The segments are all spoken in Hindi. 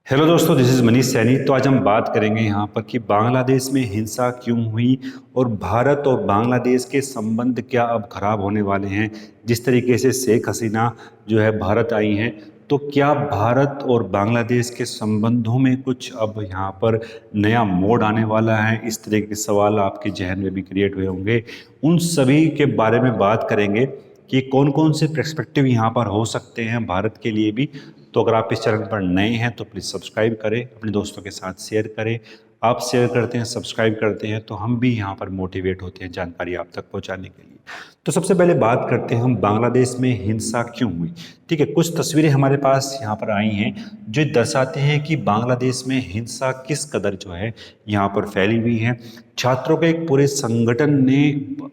हेलो दोस्तों, दिस इज़ मनीष सैनी। तो आज हम बात करेंगे यहाँ पर कि बांग्लादेश में हिंसा क्यों हुई और भारत और बांग्लादेश के संबंध क्या अब खराब होने वाले हैं। जिस तरीके से शेख हसीना जो है भारत आई हैं, तो क्या भारत और बांग्लादेश के संबंधों में कुछ अब यहाँ पर नया मोड़ आने वाला है। इस तरह के सवाल आपके जहन में भी क्रिएट हुए होंगे। उन सभी के बारे में बात करेंगे कि कौन कौन से पर्सपेक्टिव यहाँ पर हो सकते हैं भारत के लिए भी। तो अगर आप इस चैनल पर नए हैं तो प्लीज़ सब्सक्राइब करें, अपने दोस्तों के साथ शेयर करें। आप शेयर करते हैं, सब्सक्राइब करते हैं तो हम भी यहाँ पर मोटिवेट होते हैं जानकारी आप तक पहुँचाने के लिए। तो सबसे पहले बात करते हैं हम बांग्लादेश में हिंसा क्यों हुई। ठीक है, कुछ तस्वीरें हमारे पास यहाँ पर आई हैं जो दर्शाते हैं कि बांग्लादेश में हिंसा किस कदर जो है यहाँ पर फैली हुई है। छात्रों के एक पूरे संगठन ने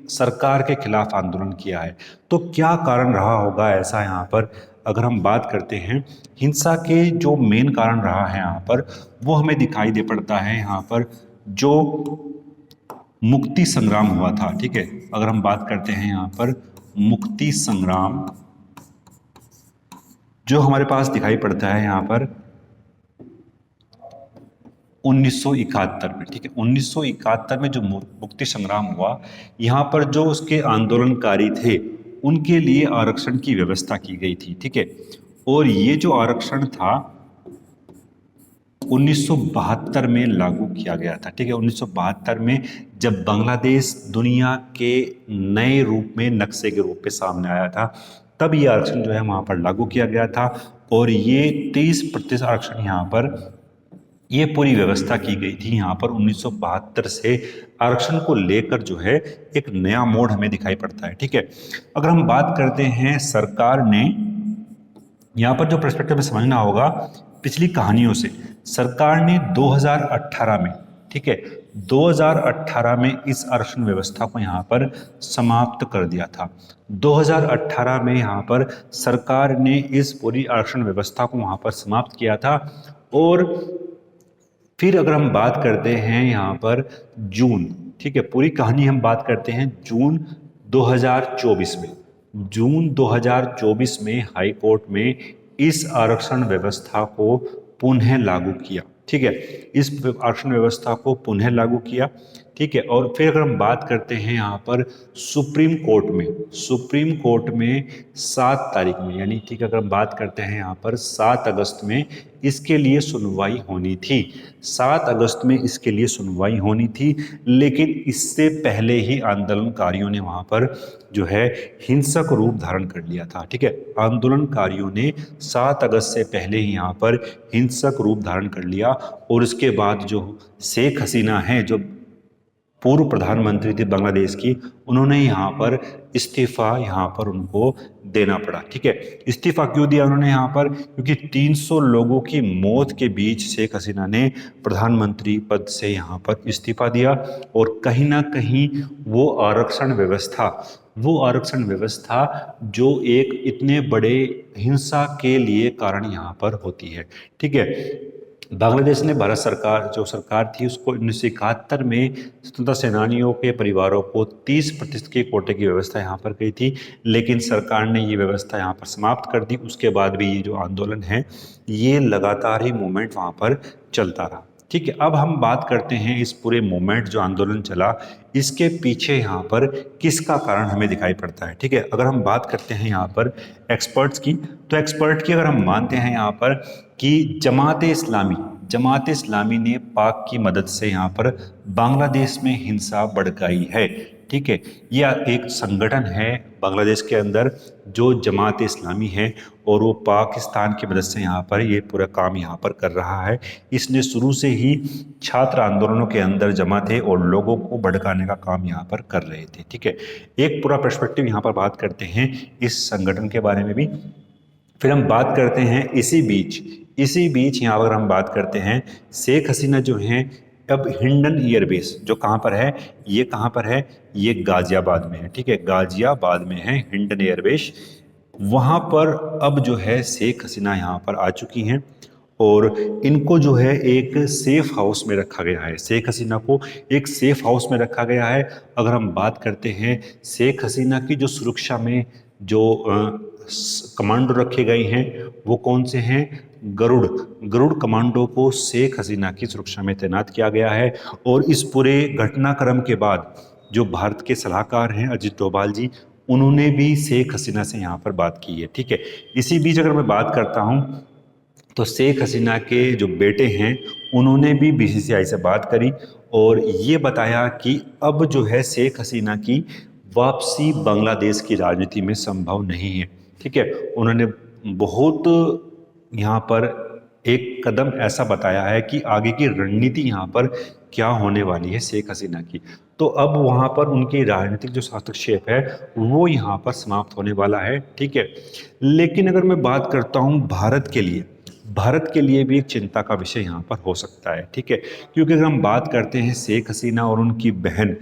सरकार के खिलाफ आंदोलन किया है। तो क्या कारण रहा होगा ऐसा यहाँ पर। अगर हम बात करते हैं हिंसा के जो मेन कारण रहा है यहाँ पर, वो हमें दिखाई दे पड़ता है यहाँ पर जो मुक्ति संग्राम हुआ था। ठीक है, अगर हम बात करते हैं यहाँ पर मुक्ति संग्राम जो हमारे पास दिखाई पड़ता है यहाँ पर 1971 में। ठीक है, 1971 में जो मुक्ति संग्राम हुआ, यहाँ पर जो उसके आंदोलनकारी थे उनके लिए आरक्षण की व्यवस्था की गई थी। ठीक है, और ये जो आरक्षण था 1972 में लागू किया गया था। ठीक है, 1972 में जब बांग्लादेश दुनिया के नए रूप में, नक्शे के रूप में सामने आया था, तब ये आरक्षण जो है वहाँ पर लागू किया गया था। और ये 30% आरक्षण यहाँ पर, ये पूरी व्यवस्था की गई थी यहाँ पर 1972 से। आरक्षण को लेकर जो है एक नया मोड़ हमें दिखाई पड़ता है। ठीक है, अगर हम बात करते हैं सरकार ने, यहाँ पर जो पर्सपेक्टिव में समझना होगा पिछली कहानियों से, सरकार ने 2018 में, ठीक है, 2018 में इस आरक्षण व्यवस्था को यहाँ पर समाप्त कर दिया था। 2018 में यहाँ पर सरकार ने इस पूरी आरक्षण व्यवस्था को वहाँ पर समाप्त किया था। और फिर अगर हम बात करते हैं यहाँ पर जून, ठीक है, पूरी कहानी हम बात करते हैं जून 2024 में। जून 2024 में हाई कोर्ट में इस आरक्षण व्यवस्था को पुनः लागू किया। ठीक है, इस आरक्षण व्यवस्था को पुनः लागू किया। ठीक है, और फिर अगर हम बात करते हैं यहाँ पर सुप्रीम कोर्ट में, सुप्रीम कोर्ट में 7 तारीख में, यानी ठीक है, अगर हम बात करते हैं यहाँ पर 7 अगस्त में इसके लिए सुनवाई होनी थी। 7 अगस्त में इसके लिए सुनवाई होनी थी, लेकिन इससे पहले ही आंदोलनकारियों ने वहाँ पर जो है हिंसक रूप धारण कर लिया था। ठीक है, आंदोलनकारियों ने 7 अगस्त से पहले ही यहाँ पर हिंसक रूप धारण कर लिया। और उसके बाद जो शेख हसीना हैं, जो पूर्व प्रधानमंत्री थी बांग्लादेश की, उन्होंने यहाँ पर इस्तीफा यहाँ पर उनको देना पड़ा। ठीक है, इस्तीफा क्यों दिया उन्होंने यहाँ पर, क्योंकि 300 लोगों की मौत के बीच शेख हसीना ने प्रधानमंत्री पद से यहाँ पर इस्तीफा दिया। और कहीं ना कहीं वो आरक्षण व्यवस्था, वो आरक्षण व्यवस्था जो एक इतने बड़े हिंसा के लिए कारण यहाँ पर होती है। ठीक है, बांग्लादेश ने, भारत सरकार जो सरकार थी उसको 1971 में स्वतंत्रता सेनानियों के परिवारों को 30% के कोटे की व्यवस्था यहाँ पर की थी, लेकिन सरकार ने ये व्यवस्था यहाँ पर समाप्त कर दी। उसके बाद भी ये जो आंदोलन है ये लगातार ही मूवमेंट वहाँ पर चलता रहा। ठीक है, अब हम बात करते हैं इस पूरे मूवमेंट जो आंदोलन चला, इसके पीछे यहाँ पर किसका कारण हमें दिखाई पड़ता है। ठीक है, अगर हम बात करते हैं यहाँ पर एक्सपर्ट्स की, तो एक्सपर्ट की अगर हम मानते हैं यहाँ पर कि जमात इस्लामी ने पाक की मदद से यहाँ पर बांग्लादेश में हिंसा भड़काई है। ठीक है, यह एक संगठन है बांग्लादेश के अंदर जो जमात इस्लामी है, और वो पाकिस्तान की मदद से यहाँ पर ये पूरा काम यहाँ पर कर रहा है। इसने शुरू से ही छात्र आंदोलनों के अंदर जमा थे और लोगों को भड़काने का काम यहाँ पर कर रहे थे। ठीक है, एक पूरा पर्सपेक्टिव यहाँ पर बात करते हैं इस संगठन के बारे में भी। फिर हम बात करते हैं इसी बीच यहाँ अगर हम बात करते हैं शेख हसीना जो हैं, अब हिंडन एयरबेस जो कहाँ पर है, ये कहाँ पर है, ये गाजियाबाद में है। ठीक है, गाजियाबाद में है हिंडन एयरबेस। वहाँ पर अब जो है शेख हसीना यहाँ पर आ चुकी हैं और इनको जो है एक सेफ हाउस में रखा गया है। शेख हसीना को एक सेफ हाउस में रखा गया है। अगर हम बात करते हैं शेख हसीना की जो सुरक्षा में जो कमांडो रखे गए हैं वो कौन से हैं, गरुड़ गरुड़ कमांडो को शेख हसीना की सुरक्षा में तैनात किया गया है। और इस पूरे घटनाक्रम के बाद जो भारत के सलाहकार हैं अजित डोभाल जी, उन्होंने भी शेख हसीना से यहाँ पर बात की है। ठीक है, इसी बीच अगर मैं बात करता हूँ तो शेख हसीना के जो बेटे हैं उन्होंने भी बीसीसीआई से बात करी और ये बताया कि अब जो है शेख हसीना की वापसी बांग्लादेश की राजनीति में संभव नहीं है। ठीक है, उन्होंने बहुत यहाँ पर एक कदम ऐसा बताया है कि आगे की रणनीति यहाँ पर क्या होने वाली है शेख हसीना की। तो अब वहाँ पर उनकी राजनीतिक जो हस्तक्षेप है वो यहाँ पर समाप्त होने वाला है। ठीक है, लेकिन अगर मैं बात करता हूँ भारत के लिए भी एक चिंता का विषय यहाँ पर हो सकता है। ठीक है, क्योंकि अगर हम बात करते हैं शेख हसीना और उनकी बहन,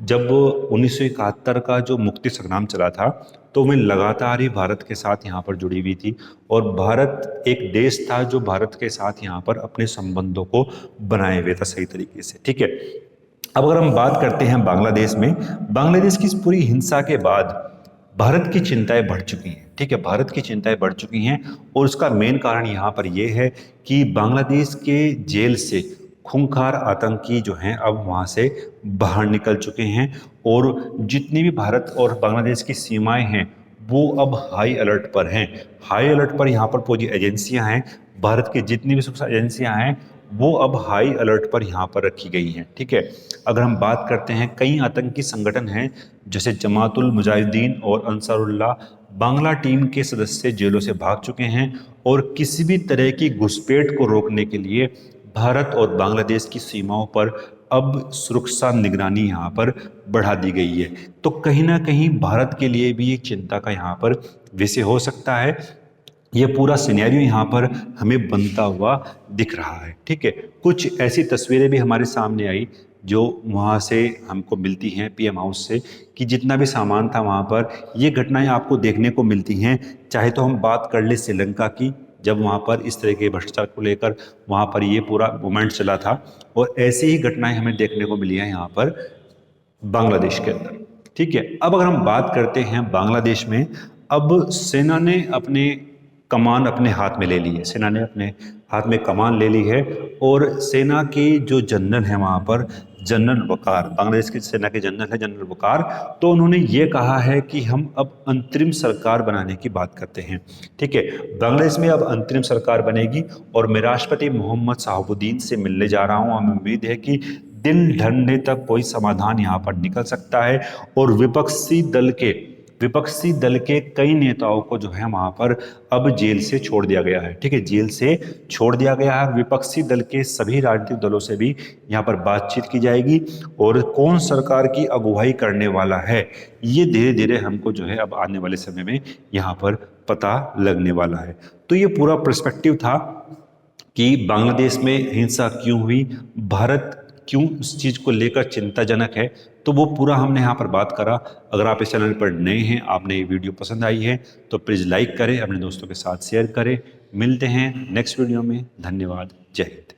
जब 1971 का जो मुक्ति संग्राम चला था तो वे लगातार ही भारत के साथ यहाँ पर जुड़ी हुई थी और भारत एक देश था जो भारत के साथ यहाँ पर अपने संबंधों को बनाए हुए था सही तरीके से। ठीक है, अब अगर हम बात करते हैं बांग्लादेश में, बांग्लादेश की इस पूरी हिंसा के बाद भारत की चिंताएं बढ़ चुकी हैं। ठीक है, भारत की चिंताएं बढ़ चुकी हैं और उसका मेन कारण यहाँ पर यह है कि बांग्लादेश के जेल से खूंखार आतंकी जो हैं अब वहाँ से बाहर निकल चुके हैं और जितनी भी भारत और बांग्लादेश की सीमाएं हैं वो अब हाई अलर्ट पर हैं। हाई अलर्ट पर यहाँ पर पूरी एजेंसियां हैं, भारत की जितनी भी सुरक्षा एजेंसियां हैं वो अब हाई अलर्ट पर यहाँ पर रखी गई हैं। ठीक है, अगर हम बात करते हैं कई आतंकी संगठन हैं जैसे जमातुल मुजाहिदीन और अंसारुल्लाह, बांग्ला टीम के सदस्य जेलों से भाग चुके हैं और किसी भी तरह की घुसपैठ को रोकने के लिए भारत और बांग्लादेश की सीमाओं पर अब सुरक्षा निगरानी यहाँ पर बढ़ा दी गई है। तो कहीं ना कहीं भारत के लिए भी एक चिंता का यहाँ पर विषय हो सकता है। ये पूरा सिनेरियो यहाँ पर हमें बनता हुआ दिख रहा है। ठीक है, कुछ ऐसी तस्वीरें भी हमारे सामने आई जो वहाँ से हमको मिलती हैं पीएम हाउस से, कि जितना भी सामान था वहाँ पर ये घटनाएं आपको देखने को मिलती हैं। चाहे तो हम बात कर ले श्रीलंका की, जब वहाँ पर इस तरह के भ्रष्टाचार को लेकर वहाँ पर ये पूरा मूवमेंट चला था, और ऐसी ही घटनाएं हमें देखने को मिली हैं यहाँ पर बांग्लादेश के अंदर। ठीक है, अब अगर हम बात करते हैं बांग्लादेश में, अब सेना ने अपने कमान अपने हाथ में ले ली है, सेना ने अपने हाथ में कमान ले ली है और सेना के जो जनरल हैं वहाँ पर, जनरल वकार, बांग्लादेश की सेना के जनरल है जनरल वकार, तो उन्होंने ये कहा है कि हम अब अंतरिम सरकार बनाने की बात करते हैं। ठीक है, बांग्लादेश में अब अंतरिम सरकार बनेगी और मैं राष्ट्रपति मोहम्मद शहाबुद्दीन से मिलने जा रहा हूँ। हमें उम्मीद है कि दिन ढलने तक कोई समाधान यहाँ पर निकल सकता है और विपक्षी दल के कई नेताओं को जो है वहाँ पर अब जेल से छोड़ दिया गया है। ठीक है, जेल से छोड़ दिया गया है। विपक्षी दल के सभी राजनीतिक दलों से भी यहाँ पर बातचीत की जाएगी और कौन सरकार की अगुवाई करने वाला है ये धीरे धीरे हमको जो है अब आने वाले समय में यहाँ पर पता लगने वाला है। तो ये पूरा पर्सपेक्टिव था कि बांग्लादेश में हिंसा क्यों हुई, भारत क्यों उस चीज़ को लेकर चिंताजनक है, तो वो पूरा हमने यहाँ पर बात करा। अगर आप इस चैनल पर नए हैं, आपने ये वीडियो पसंद आई है तो प्लीज़ लाइक करें, अपने दोस्तों के साथ शेयर करें। मिलते हैं नेक्स्ट वीडियो में। धन्यवाद, जय हिंद।